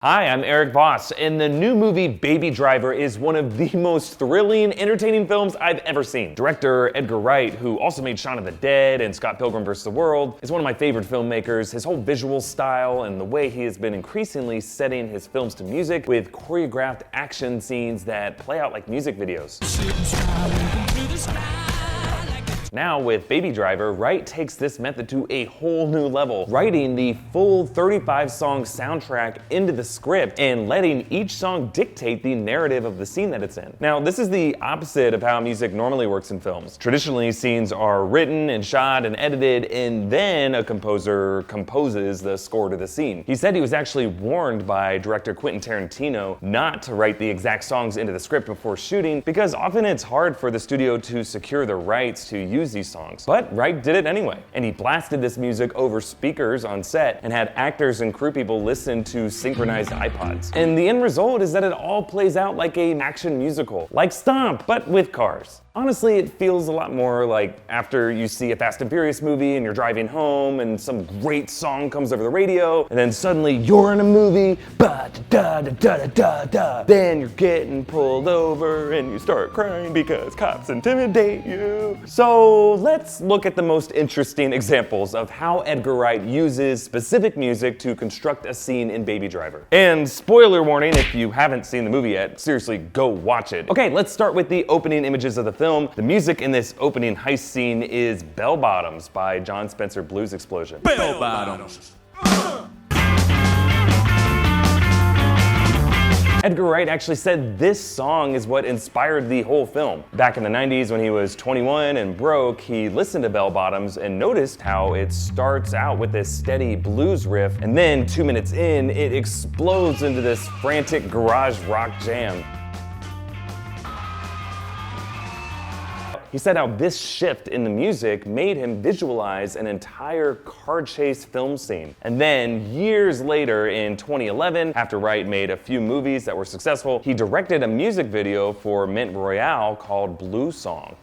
Hi, I'm Erik Voss, and the new movie Baby Driver is one of the most thrilling, entertaining films I've ever seen. Director Edgar Wright, who also made Shaun of the Dead and Scott Pilgrim vs. the World, is one of my favorite filmmakers. His whole visual style and the way he has been increasingly setting his films to music with choreographed action scenes that play out like music videos. Now with Baby Driver, Wright takes this method to a whole new level, writing the full 35-song soundtrack into the script and letting each song dictate the narrative of the scene that it's in. Now, this is the opposite of how music normally works in films. Traditionally, scenes are written and shot and edited, and then a composer composes the score to the scene. He said he was actually warned by director Quentin Tarantino not to write the exact songs into the script before shooting, because often it's hard for the studio to secure the rights to use these songs. But Wright did it anyway, and he blasted this music over speakers on set and had actors and crew people listen to synchronized iPods. And the end result is that it all plays out like an action musical, like Stomp, but with cars. Honestly, it feels a lot more like after you see a Fast and Furious movie and you're driving home and some great song comes over the radio, and then suddenly you're in a movie, ba-da-da-da-da-da-da. Then you're getting pulled over and you start crying because cops intimidate you. So let's look at the most interesting examples of how Edgar Wright uses specific music to construct a scene in Baby Driver. And spoiler warning, if you haven't seen the movie yet, seriously, go watch it. Okay, let's start with the opening images of the film. The music in this opening heist scene is Bellbottoms by John Spencer Blues Explosion. Bellbottoms. Edgar Wright actually said this song is what inspired the whole film. Back in the 90s when he was 21 and broke, he listened to Bellbottoms and noticed how it starts out with this steady blues riff, and then 2 minutes in, it explodes into this frantic garage rock jam. He said how this shift in the music made him visualize an entire car chase film scene. And then years later in 2011, after Wright made a few movies that were successful, he directed a music video for Mint Royale called Blue Song.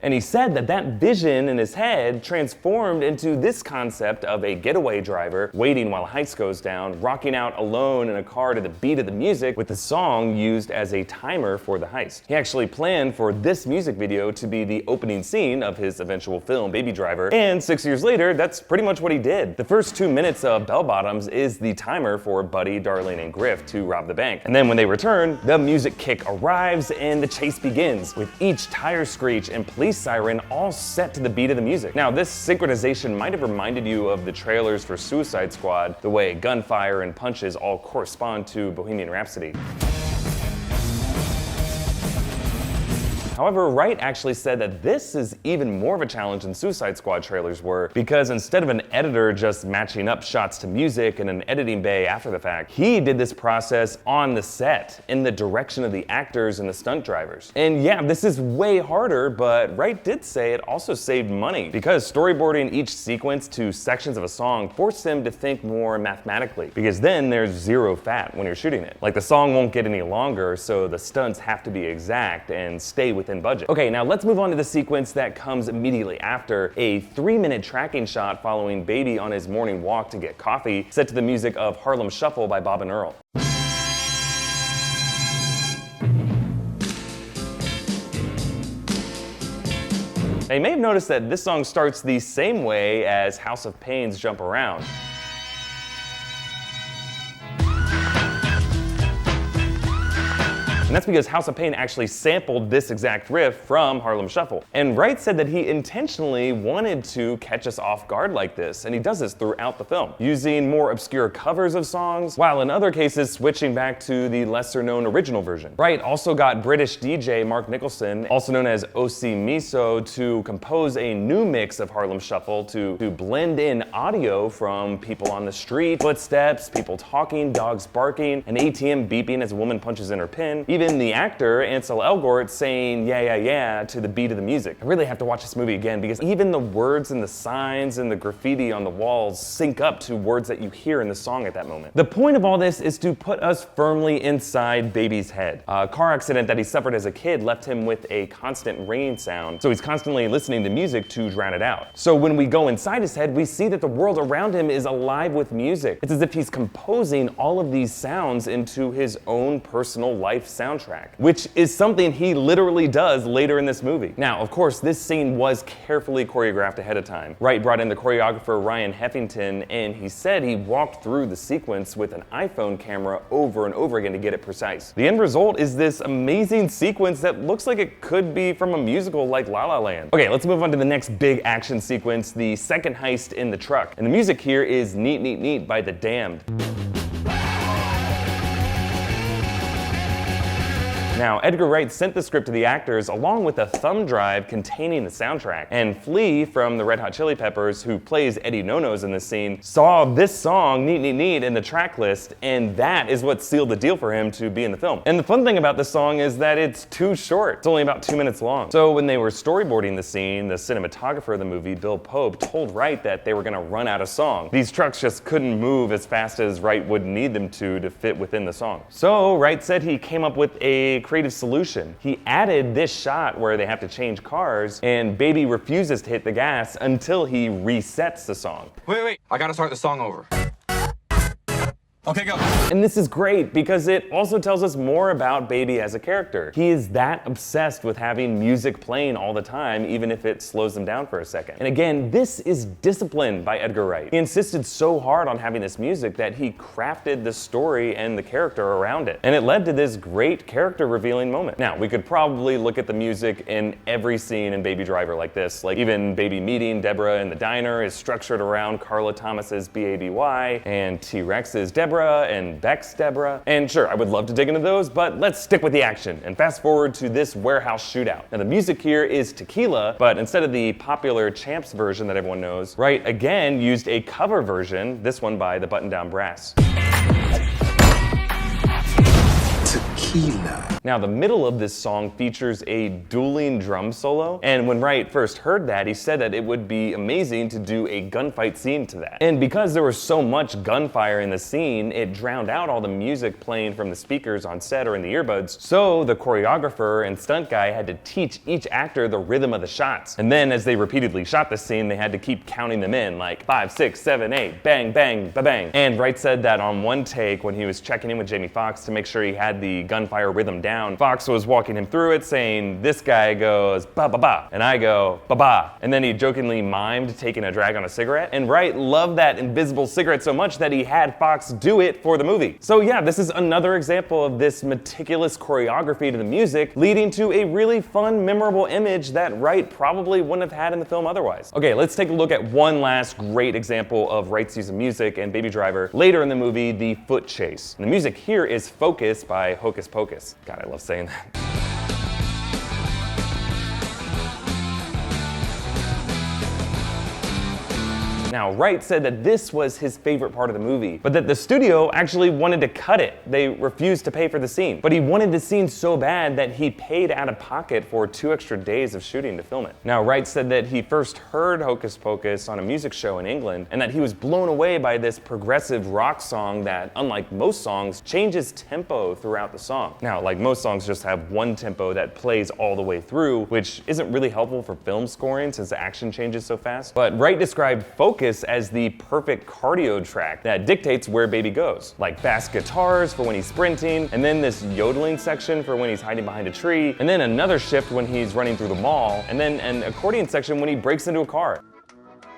And he said that that vision in his head transformed into this concept of a getaway driver waiting while a heist goes down, rocking out alone in a car to the beat of the music with the song used as a timer for the heist. He actually planned for this music video to be the opening scene of his eventual film, Baby Driver, and 6 years later, that's pretty much what he did. The first 2 minutes of Bellbottoms is the timer for Buddy, Darlene, and Griff to rob the bank. And then when they return, the music kick arrives and the chase begins, with each tire screech and police siren all set to the beat of the music. Now, this synchronization might have reminded you of the trailers for Suicide Squad, the way gunfire and punches all correspond to Bohemian Rhapsody. However, Wright actually said that this is even more of a challenge than Suicide Squad trailers were, because instead of an editor just matching up shots to music in an editing bay after the fact, he did this process on the set, in the direction of the actors and the stunt drivers. And yeah, this is way harder, but Wright did say it also saved money, because storyboarding each sequence to sections of a song forced him to think more mathematically, because then there's zero fat when you're shooting it. Like, the song won't get any longer, so the stunts have to be exact and stay within budget. Okay, now let's move on to the sequence that comes immediately after, a 3-minute tracking shot following Baby on his morning walk to get coffee, set to the music of Harlem Shuffle by Bob and Earl. Now, you may have noticed that this song starts the same way as House of Pain's Jump Around. And that's because House of Pain actually sampled this exact riff from Harlem Shuffle. And Wright said that he intentionally wanted to catch us off guard like this, and he does this throughout the film, using more obscure covers of songs, while in other cases switching back to the lesser-known original version. Wright also got British DJ Mark Nicholson, also known as O.C. Miso, to compose a new mix of Harlem Shuffle to blend in audio from people on the street, footsteps, people talking, dogs barking, an ATM beeping as a woman punches in her pin, even the actor, Ansel Elgort, saying yeah, yeah, yeah to the beat of the music. I really have to watch this movie again because even the words and the signs and the graffiti on the walls sync up to words that you hear in the song at that moment. The point of all this is to put us firmly inside Baby's head. A car accident that he suffered as a kid left him with a constant ringing sound, so he's constantly listening to music to drown it out. So when we go inside his head, we see that the world around him is alive with music. It's as if he's composing all of these sounds into his own personal life soundtrack, which is something he literally does later in this movie. Now, of course, this scene was carefully choreographed ahead of time. Wright brought in the choreographer Ryan Heffington, and he said he walked through the sequence with an iPhone camera over and over again to get it precise. The end result is this amazing sequence that looks like it could be from a musical like La La Land. Okay, let's move on to the next big action sequence, the second heist in the truck. And the music here is Neat Neat Neat by The Damned. Now, Edgar Wright sent the script to the actors along with a thumb drive containing the soundtrack. And Flea from the Red Hot Chili Peppers, who plays Eddie No-Nos in this scene, saw this song, Neat Neat Neat, in the track list, and that is what sealed the deal for him to be in the film. And the fun thing about this song is that it's too short. It's only about 2 minutes long. So when they were storyboarding the scene, the cinematographer of the movie, Bill Pope, told Wright that they were gonna run out of song. These trucks just couldn't move as fast as Wright would need them to fit within the song. So Wright said he came up with a creative solution. He added this shot where they have to change cars and Baby refuses to hit the gas until he resets the song. Wait, I gotta start the song over. Okay, go. And this is great because it also tells us more about Baby as a character. He is that obsessed with having music playing all the time, even if it slows him down for a second. And again, this is discipline by Edgar Wright. He insisted so hard on having this music that he crafted the story and the character around it. And it led to this great character revealing moment. Now, we could probably look at the music in every scene in Baby Driver like this. Like even Baby meeting Deborah in the diner is structured around Carla Thomas's B-A-B-Y and T-Rex's Deborah and Beck's Deborah. And sure, I would love to dig into those, but let's stick with the action and fast forward to this warehouse shootout. Now the music here is Tequila, but instead of the popular Champs version that everyone knows, Wright again used a cover version, this one by the Button Down Brass. Tequila. Now, the middle of this song features a dueling drum solo, and when Wright first heard that, he said that it would be amazing to do a gunfight scene to that. And because there was so much gunfire in the scene, it drowned out all the music playing from the speakers on set or in the earbuds, so the choreographer and stunt guy had to teach each actor the rhythm of the shots. And then as they repeatedly shot the scene, they had to keep counting them in, like 5, 6, 7, 8, bang, bang, ba-bang. And Wright said that on one take, when he was checking in with Jamie Foxx to make sure he had the gunfire rhythm down, Fox was walking him through it saying, this guy goes ba ba ba, and I go ba ba. And then he jokingly mimed taking a drag on a cigarette. And Wright loved that invisible cigarette so much that he had Fox do it for the movie. So yeah, this is another example of this meticulous choreography to the music, leading to a really fun, memorable image that Wright probably wouldn't have had in the film otherwise. Okay, let's take a look at one last great example of Wright's use of music and Baby Driver later in the movie, the foot chase. And the music here is Focus by Hocus Pocus. God, I love saying that. Now, Wright said that this was his favorite part of the movie, but that the studio actually wanted to cut it. They refused to pay for the scene. But he wanted the scene so bad that he paid out of pocket for 2 extra days of shooting to film it. Now, Wright said that he first heard Hocus Pocus on a music show in England, and that he was blown away by this progressive rock song that, unlike most songs, changes tempo throughout the song. Now, like most songs just have one tempo that plays all the way through, which isn't really helpful for film scoring since the action changes so fast. But Wright described Focus as the perfect cardio track that dictates where Baby goes. Like fast guitars for when he's sprinting, and then this yodeling section for when he's hiding behind a tree, and then another shift when he's running through the mall, and then an accordion section when he breaks into a car.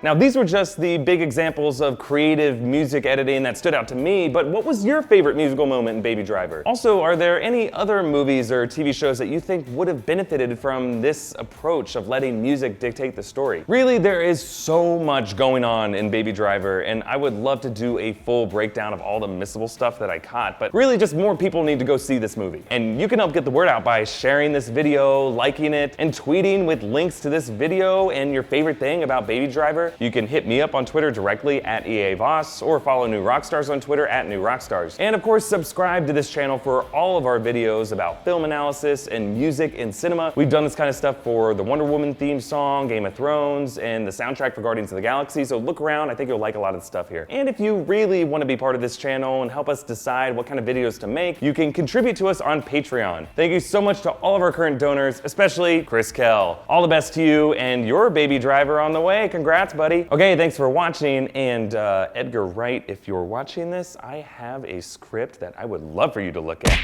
Now, these were just the big examples of creative music editing that stood out to me, but what was your favorite musical moment in Baby Driver? Also, are there any other movies or TV shows that you think would have benefited from this approach of letting music dictate the story? Really, there is so much going on in Baby Driver, and I would love to do a full breakdown of all the missable stuff that I caught, but really just more people need to go see this movie. And you can help get the word out by sharing this video, liking it, and tweeting with links to this video and your favorite thing about Baby Driver. Driver. You can hit me up on Twitter directly at EA Voss, or follow New Rockstars on Twitter at New Rockstars. And of course, subscribe to this channel for all of our videos about film analysis and music and cinema. We've done this kind of stuff for the Wonder Woman theme song, Game of Thrones, and the soundtrack for Guardians of the Galaxy, so look around. I think you'll like a lot of the stuff here. And if you really want to be part of this channel and help us decide what kind of videos to make, you can contribute to us on Patreon. Thank you so much to all of our current donors, especially Chris Kell. All the best to you and your baby driver on the way. Congrats, buddy. Okay, thanks for watching, and Edgar Wright, if you're watching this, I have a script that I would love for you to look at.